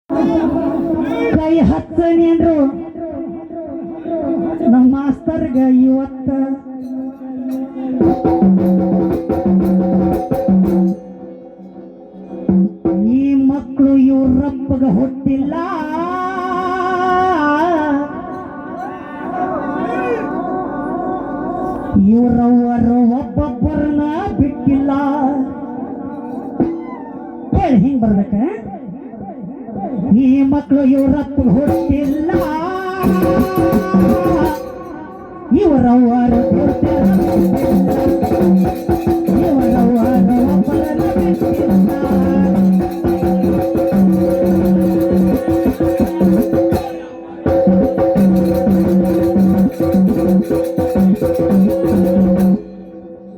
ಕೈ ಹಚ್ಚನಿ ಅಂದ್ರು ನಮ್ಮ ಮಾಸ್ತರ್ಗ ಇವತ್ತ ಈ ಮಕ್ಕಳು ಇವ್ರಪ್ಪಗ ಹುಟ್ಟಿಲ್ಲ, ಇವ್ರವ್ವರು ಒಬ್ಬೊಬ್ಬರನ್ನ ಬಿಟ್ಟಿಲ್ಲ. ಹೇಳಿ ಹಿಂಗ್ ಬರ್ಬೇಕ, ಈ ಮಕ್ಕಳು ಇವ್ರಪ್ಪ ಹುಟ್ಟಿಲ್ಲ, ಇವರವ್ವರು ಇವರವ್ವರು ಒಬ್ಬರನ್ನ ಬಿಟ್ಟಿಲ್ಲ.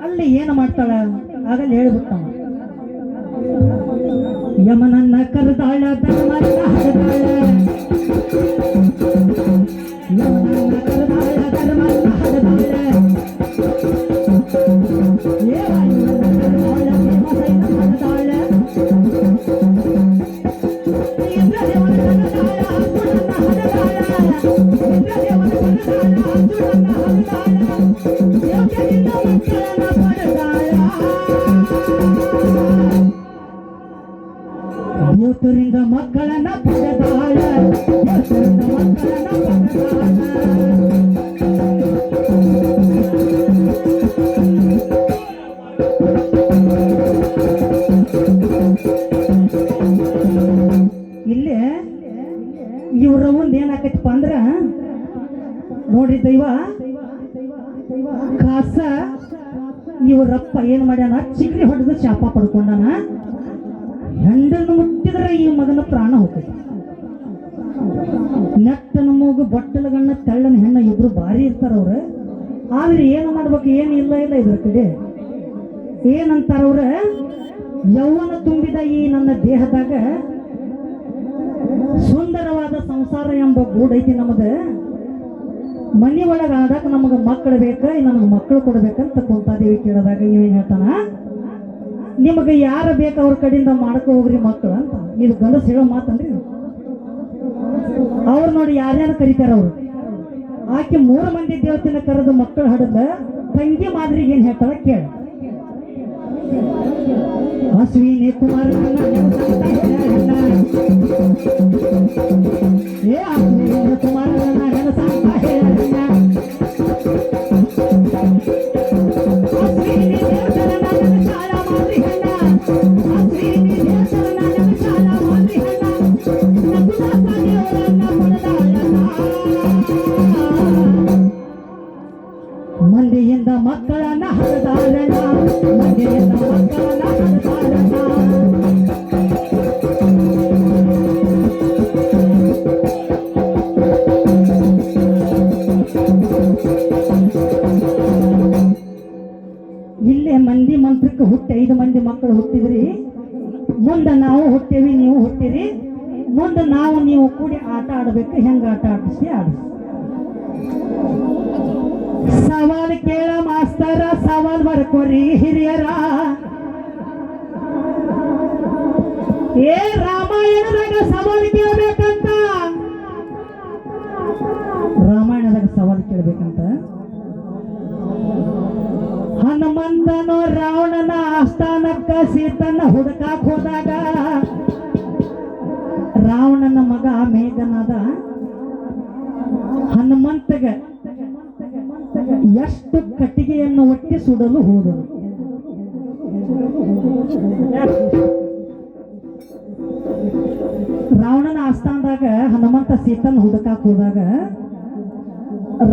ಅಲ್ಲಿ ಏನು ಮಾಡ್ತಾಳ ಆಗಲ್ಲಿ ಹೇಳ್ಬಿಟ್ಟ, ಯಮನನ್ನ ಕರೆದಾಳ ಧರ್ಮನ್ನ ಹರದಾಳ, ಯಮನನ್ನ ಕರೆದಾಳ ಧರ್ಮನ್ನ ಹರದಾಳ, ಯೂತರಿಂದ ಮಕ್ಕಳನ್ನ ಪಡೆದಾಳ, ಯೂತರಿಂದ ಮಕ್ಕಳನ್ನ ಪಡೆದಾಳ. ಇಲ್ಲಿ ಇವ್ರ ಒಂದ್ ಏನಾಕೈತಪ್ಪ ಅಂದ್ರ ನೋಡ್ರಿ ದೈವ ಕಾಸ ಇವ್ರಪ್ಪ ಏನ್ ಮಾಡ್ಯಾನ, ಚಿಕ್ರಿ ಹೊಡೆದು ಶಾಪ ಪಡ್ಕೊಂಡಾನ. ಹೆಂಡನ್ನು ಮುಟ್ಟಿದ್ರೆ ಈ ಮಗನ ಪ್ರಾಣ ಹೋಗ್ತೈತಿ. ನೆಟ್ಟನ ಮೂಗು ಬಟ್ಟಲಗಣ್ಣ ತೆಳ್ಳನ ಹೆಣ್ಣ ಇಬ್ರು ಭಾರಿ ಇರ್ತಾರ ಅವ್ರ. ಆದ್ರೆ ಏನು ಮಾಡ್ಬೇಕು, ಏನು ಇಲ್ಲ ಇಲ್ಲ ಇದ್ರ ಕಡೆ ಏನಂತಾರ ಅವ್ರ, ಯೌವನ ತುಂಬಿದ ಈ ನನ್ನ ದೇಹದಾಗ ಸುಂದರವಾದ ಸಂಸಾರ ಎಂಬ ಗೂಡೈತಿ ನಮದ. ಮನಿ ಒಳಗ ಆದಾಗ ನಮಗ ಮಕ್ಕಳು ಬೇಕ, ನನಗೆ ಮಕ್ಕಳು ಕೊಡ್ಬೇಕಂತ ಕುಂತಾದೇವಿ ಕೇಳಿದಾಗ ಇವೇನ್ ಹೇಳ್ತಾನ, ನಿಮಗೆ ಯಾರು ಬೇಕು ಅವ್ರ ಕಡೆಯಿಂದ ಮಾಡ್ಕೊ ಹೋಗ್ರಿ ಮಕ್ಕಳು ಅಂತ. ಇದು ಗಂಡಸ್ ಹೇಳೋ ಮಾತನ್ರಿ. ಅವ್ರು ನೋಡಿ ಯಾರ್ಯಾರು ಕರೀತಾರ ಅವ್ರು. ಆಕೆ 3 ಮಂದಿ ದೇವತೆನ ಕರೆದು ಮಕ್ಕಳು ಹಡದ ತಂಗಿ ಮಾದ್ರಿಗೆ ಏನ್ ಹೇಳ್ತಾಳ ಕೇಳ. ಅಶ್ವಿನಿ ಕುಮಾರ ಕುಮಾರ ಮಂದಿಯಿಂದ ಮಕ್ಕಳನ್ನ ಹರದಾರಣ, ಮಂದಿಯಿಂದ ಮಕ್ಕಳನ್ನ ಹರದಾರಣ. ಇಲ್ಲೇ ಮಂದಿ ಮಂತ್ರಕ್ಕೆ ಹುಟ್ಟಿ 5 ಮಂದಿ ಮಕ್ಕಳು ಹುಟ್ಟಿದ್ರಿ. ಮುಂದೆ ನಾವು ಹುಟ್ಟೇವಿ, ನೀವು ಹುಟ್ಟಿರಿ. ಮುಂದೆ ನಾವು ನೀವು ಕೂಡಿ ಆಟ ಆಡ್ಬೇಕು. ಹೆಂಗ ಆಟ ಆಡಿಸಿ ಆಡಿಸಿ. ಸವಾಲ್ ಕೇಳ ಮಾಸ್ತರ, ಸವಾಲ್ ಬರ್ಕೋರಿ ಹಿರಿಯರ. ಏ ರಾಮಾಯಣದಾಗ ಸವಾಲ್ ಕೇಳ್ಬೇಕಂತ, ರಾಮಾಯಣದಾಗ ಸವಾಲ್ ಕೇಳ್ಬೇಕಂತ. ಹನುಮಂತನು ರಾವಣನ ಆಸ್ಥಾನಕ್ಕ ಸೀತನ್ನ ಹುಡುಕಾಕ್ ಹೋದಾಗ ರಾವಣನ ಮಗ ಮೇಘನಾದ ಹನುಮಂತಗ ಎಷ್ಟು ಕಟ್ಟಿಗೆಯನ್ನು ಒಟ್ಟಿ ಸುಡಲು ಹೋದರು. ರಾವಣನ ಆಸ್ಥಾನದಾಗ ಹನುಮಂತ ಸೀತನ್ನ ಹುಡುಕಾಕ್ ಹೋದಾಗ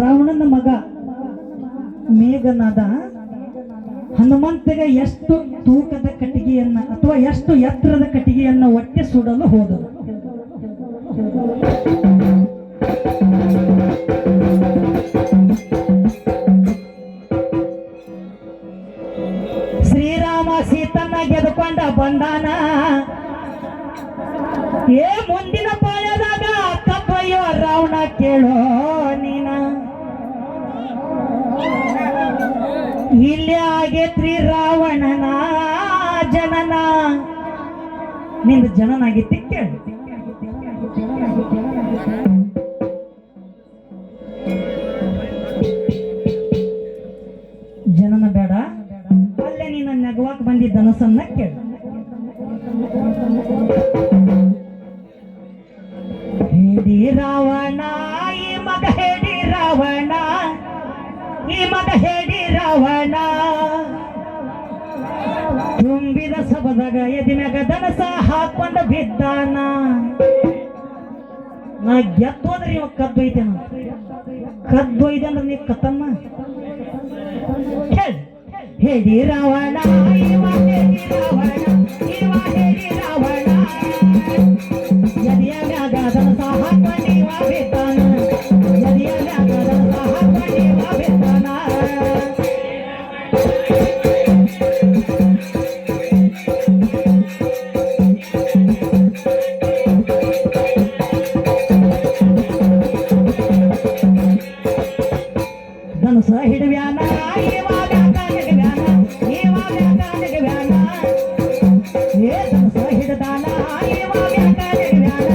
ರಾವಣನ ಮಗ ಮೇಘನಾದ ಹನುಮಂತಗ ಎಷ್ಟು ತೂಕದ ಕಟ್ಟಿಗೆಯನ್ನ ಅಥವಾ ಎಷ್ಟು ಎತ್ತರದ ಕಟ್ಟಿಗೆಯನ್ನ ಒಟ್ಟಿ ಸುಡಲು ಹೋದರು. ಶ್ರೀರಾಮ ಸೀತನ್ನ ಗೆದ್ಕೊಂಡ ಬಂದಾನ. ಏ ಮುಂದಿನ ಪಾಯದಾಗ ತಪ್ಪಯ್ಯೋ ರಾವಣ ಕೇಳೋ ನೀನ, ಇಲ್ಲೇ ಆಗೇತ್ರಿ ರಾವಣನ ಜನನ. ನಿಂದು ಜನನಾಗಿತ್ತು ಕೇಳಿ. ಜನನ ಬೇಡ ಅಲ್ಲೇ ನೀನು ನಗವಾಕ್ ಬಂದಿದ್ದ ಧನಸನ್ನ ಕೇಳು. ಹೇಳಿ ರಾವಣ ಈ ಮಗ ಹೇಳಿ ರಾವಣ ಈ ಮಗ ಹೇಳಿ ರಾವಣ ತುಂಬಿದ ಸಬದಾಗ ಎದಿಮ್ಯಾಗ ಧನಸ ಹಾಕೊಂಡ ಬಿದ್ದಾನ. ನಾ ಗೆದ್ದೋದ್ರಿ ಇವಾಗ ಕದ್ದೊಯ್ತೇನ ಕದ್ದೊಯ್ದೆ ಅಂದ್ರೆ ನೀ ಕತ್ತಮ್ಮ ಹೇಳಿ ರಾವಣ ಇವ ಹೇಳಿ ರಾವಣ ಇವ ಹೇಳಿ ರಾವಣ ಎದೆಯ ಮ್ಯಾಗ ಧನಸ ಹಾಕೊಂಡಿವ ಬಿದ್ದಾನ ಎದೆಯ ಮ್ಯಾಗ ಧನಸ ಹಾಕೊಂಡಿವ ಬಿದ್ದಾನ. ಧನಸ ಹಿಡವ್ಯಾನ ಇವ ಮ್ಯಾಗ ನಿಗವ್ಯಾನ ಇವ ಮ್ಯಾಗ ನಿಗವ್ಯಾನ ಏ ಧನಸ ಹಿಡದಾನ ಇವ ಮ್ಯಾಗ ನಿಗವ್ಯಾನ